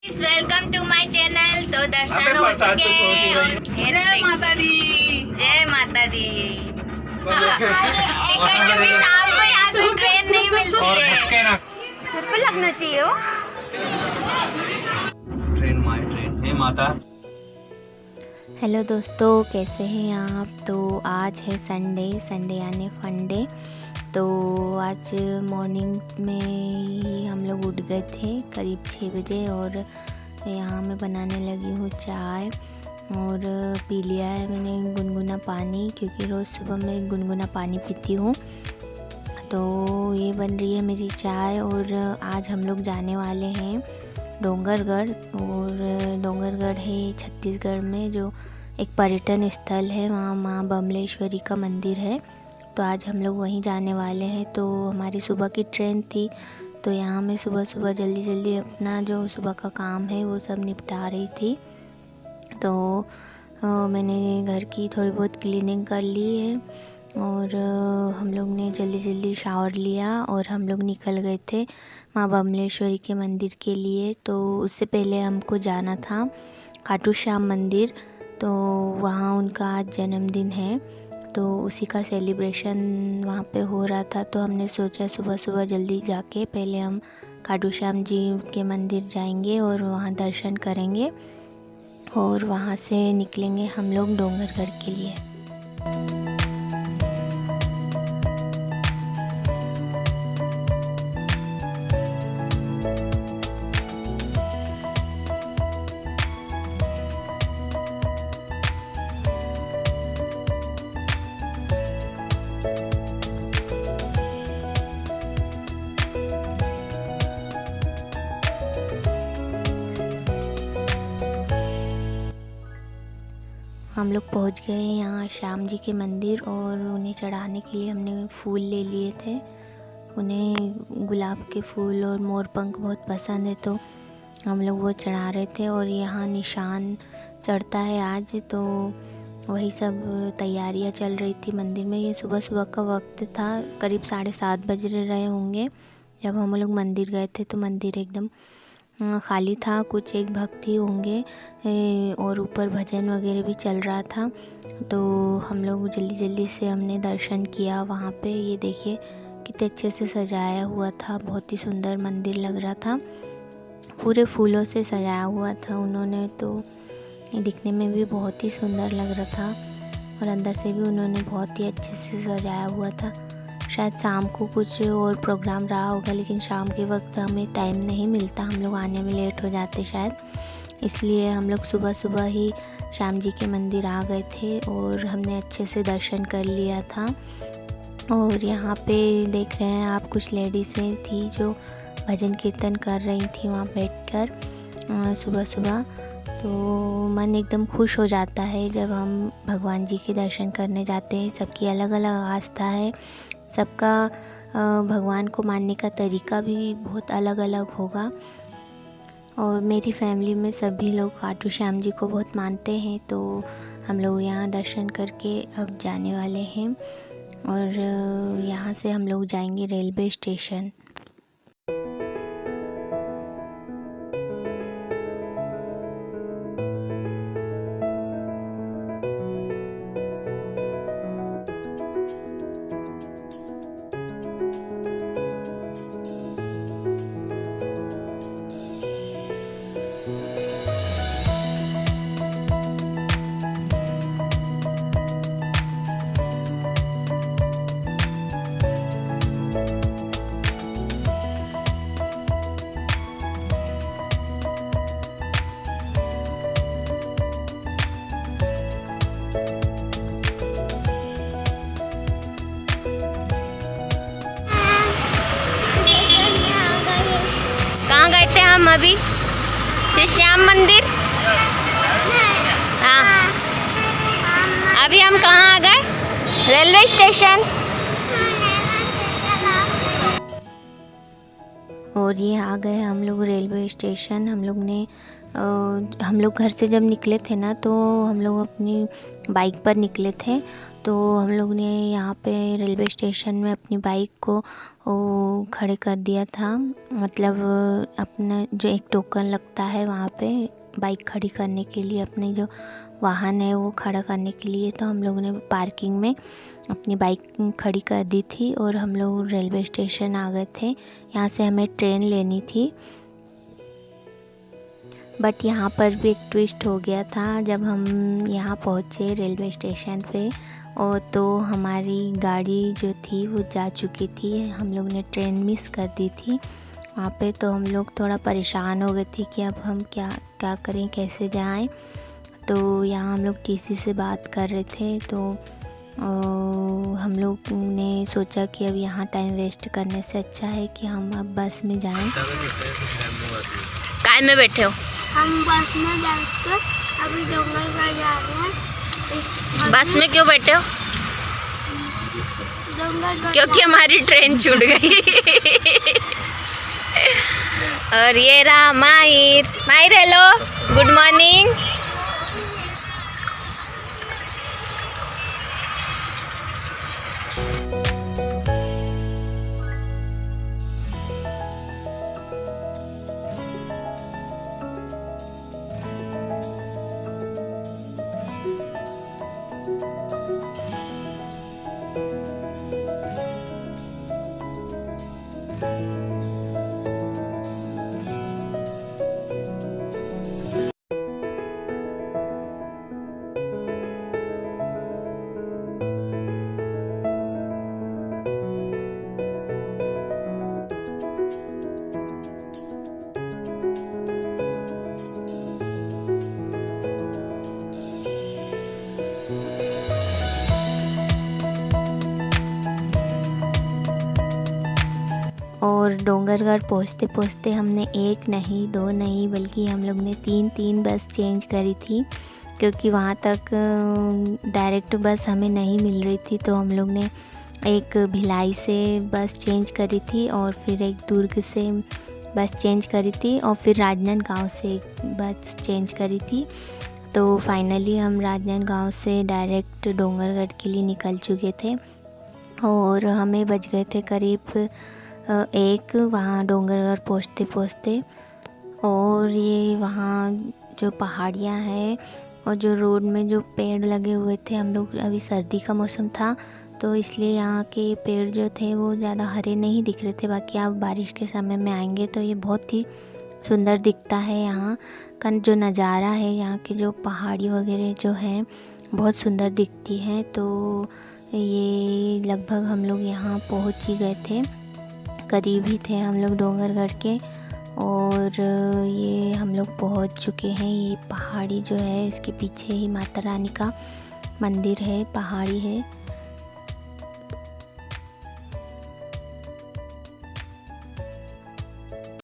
Welcome to my channel. तो दर्शन हो चुके हैं। जय माता दी, जय माता दी। टिकट क्योंकि शाम को यहाँ से ट्रेन नहीं मिलती है। सिर पे लगना चाहिए वो ट्रेन। My train. हे माता। हेलो दोस्तों, कैसे हैं आप। तो आज है संडे यानी फंडे। तो आज मॉर्निंग में ही हम लोग उठ गए थे करीब 6 बजे और यहाँ मैं बनाने लगी हूँ चाय और पी लिया है मैंने गुनगुना पानी, क्योंकि रोज़ सुबह मैं गुनगुना पानी पीती हूँ। तो ये बन रही है मेरी चाय और आज हम लोग जाने वाले हैं डोंगरगढ़। और डोंगरगढ़ है छत्तीसगढ़ में, जो एक पर्यटन स्थल है। वहाँ माँ बमलेश्वरी का मंदिर है। तो आज हम लोग वहीं जाने वाले हैं। तो हमारी सुबह की ट्रेन थी, तो यहाँ मैं सुबह सुबह जल्दी अपना जो सुबह का काम है वो सब निपटा रही थी। तो मैंने घर की थोड़ी बहुत क्लीनिंग कर ली है और हम लोग ने जल्दी शावर लिया और हम लोग निकल गए थे माँ बमलेश्वरी के मंदिर के लिए। तो उससे पहले हमको जाना था खाटू श्याम मंदिर। तो वहाँ उनका आज जन्मदिन है, तो उसी का सेलिब्रेशन वहाँ पे हो रहा था। तो हमने सोचा सुबह सुबह जल्दी जाके पहले हम खाटू श्याम जी के मंदिर जाएंगे और वहाँ दर्शन करेंगे और वहाँ से निकलेंगे हम लोग डोंगरगढ़ के लिए। हम लोग पहुंच गए यहाँ श्याम जी के मंदिर और उन्हें चढ़ाने के लिए हमने फूल ले लिए थे। उन्हें गुलाब के फूल और मोरपंख बहुत पसंद है, तो हम लोग वो चढ़ा रहे थे। और यहाँ निशान चढ़ता है आज, तो वही सब तैयारियाँ चल रही थी मंदिर में। ये सुबह सुबह का वक्त था, करीब 7:30 बज रहे होंगे जब हम लोग मंदिर गए थे। तो मंदिर एकदम खाली था, कुछ एक भक्त ही होंगे और ऊपर भजन वगैरह भी चल रहा था। तो हम लोग जल्दी से हमने दर्शन किया वहाँ पे। ये देखिए कितने अच्छे से सजाया हुआ था, बहुत ही सुंदर मंदिर लग रहा था, पूरे फूलों से सजाया हुआ था उन्होंने। तो ये दिखने में भी बहुत ही सुंदर लग रहा था और अंदर से भी उन्होंने बहुत ही अच्छे से सजाया हुआ था। शायद शाम को कुछ और प्रोग्राम रहा होगा, लेकिन शाम के वक्त हमें टाइम नहीं मिलता, हम लोग आने में लेट हो जाते शायद, इसलिए हम लोग सुबह सुबह ही श्याम जी के मंदिर आ गए थे और हमने अच्छे से दर्शन कर लिया था। और यहाँ पे देख रहे हैं आप, कुछ लेडीज़ें थी जो भजन कीर्तन कर रही थी वहाँ बैठकर सुबह सुबह। तो मन एकदम खुश हो जाता है जब हम भगवान जी के दर्शन करने जाते हैं। सबकी अलग अलग आस्था है, सबका भगवान को मानने का तरीका भी बहुत अलग अलग होगा। और मेरी फैमिली में सभी लोग खाटू श्याम जी को बहुत मानते हैं। तो हम लोग यहाँ दर्शन करके अब जाने वाले हैं और यहाँ से हम लोग जाएंगे रेलवे स्टेशन। कहाँ गए थे हम अभी? श्री श्याम मंदिर। हाँ, अभी हम कहाँ आ गए? Railway station. और ये आ गए हम लोग रेलवे स्टेशन। हम लोग घर से जब निकले थे ना, तो हम लोग अपनी बाइक पर निकले थे। तो हम लोग ने यहाँ पे रेलवे स्टेशन में अपनी बाइक को खड़े कर दिया था। मतलब अपना जो एक टोकन लगता है वहाँ पे बाइक खड़ी करने के लिए, अपने जो वाहन है वो खड़ा करने के लिए, तो हम लोगों ने पार्किंग में अपनी बाइक खड़ी कर दी थी और हम लोग रेलवे स्टेशन आ गए थे। यहाँ से हमें ट्रेन लेनी थी, बट यहाँ पर भी एक ट्विस्ट हो गया था। जब हम यहाँ पहुँचे रेलवे स्टेशन पे और तो हमारी गाड़ी जो थी वो जा चुकी थी, हम लोग ने ट्रेन मिस कर दी थी वहाँ पे। तो हम लोग थोड़ा परेशान हो गए थे कि अब हम क्या करें, कैसे जाएं। तो यहाँ हम लोग टीसी से बात कर रहे थे, तो हम लोग ने सोचा कि अब यहाँ टाइम वेस्ट करने से अच्छा है कि हम अब बस में जाएं। काय में बैठे हो? हम बस में बैठकर अभी डोंगरगढ़ जा रहे हैं। बस में क्यों बैठे हो? डोंगरगढ़ क्योंकि हमारी ट्रेन छूट गई। और ये रहा माहिर। माहिर हेलो, गुड मॉर्निंग। और डोंगरगढ़ पहुँचते पहुँचते हमने एक नहीं, दो नहीं, बल्कि हम लोग ने तीन बस चेंज करी थी, क्योंकि वहाँ तक डायरेक्ट बस हमें नहीं मिल रही थी। तो हम लोग ने एक भिलाई से बस चेंज करी थी और फिर एक दुर्ग से बस चेंज करी थी और फिर राजनांदगांव से एक बस चेंज करी थी। तो फाइनली हम राजनांदगांव से डायरेक्ट डोंगरगढ़ के लिए निकल चुके थे और हमें बज गए थे करीब एक वहाँ डोंगरगढ़ पहुँचते। और ये वहाँ जो पहाड़ियाँ हैं और जो रोड में जो पेड़ लगे हुए थे, हम लोग अभी सर्दी का मौसम था तो इसलिए यहाँ के पेड़ जो थे वो ज़्यादा हरे नहीं दिख रहे थे। बाकी आप बारिश के समय में आएंगे तो ये बहुत ही सुंदर दिखता है। यहाँ का जो नज़ारा है, यहाँ के जो पहाड़ी वगैरह जो हैं बहुत सुंदर दिखती हैं। तो ये लगभग हम लोग यहाँ पहुँच ही गए थे, करीब ही थे हम लोग डोंगरगढ़ के। और ये हम लोग पहुँच चुके हैं। ये पहाड़ी जो है इसके पीछे ही माता रानी का मंदिर है, पहाड़ी है।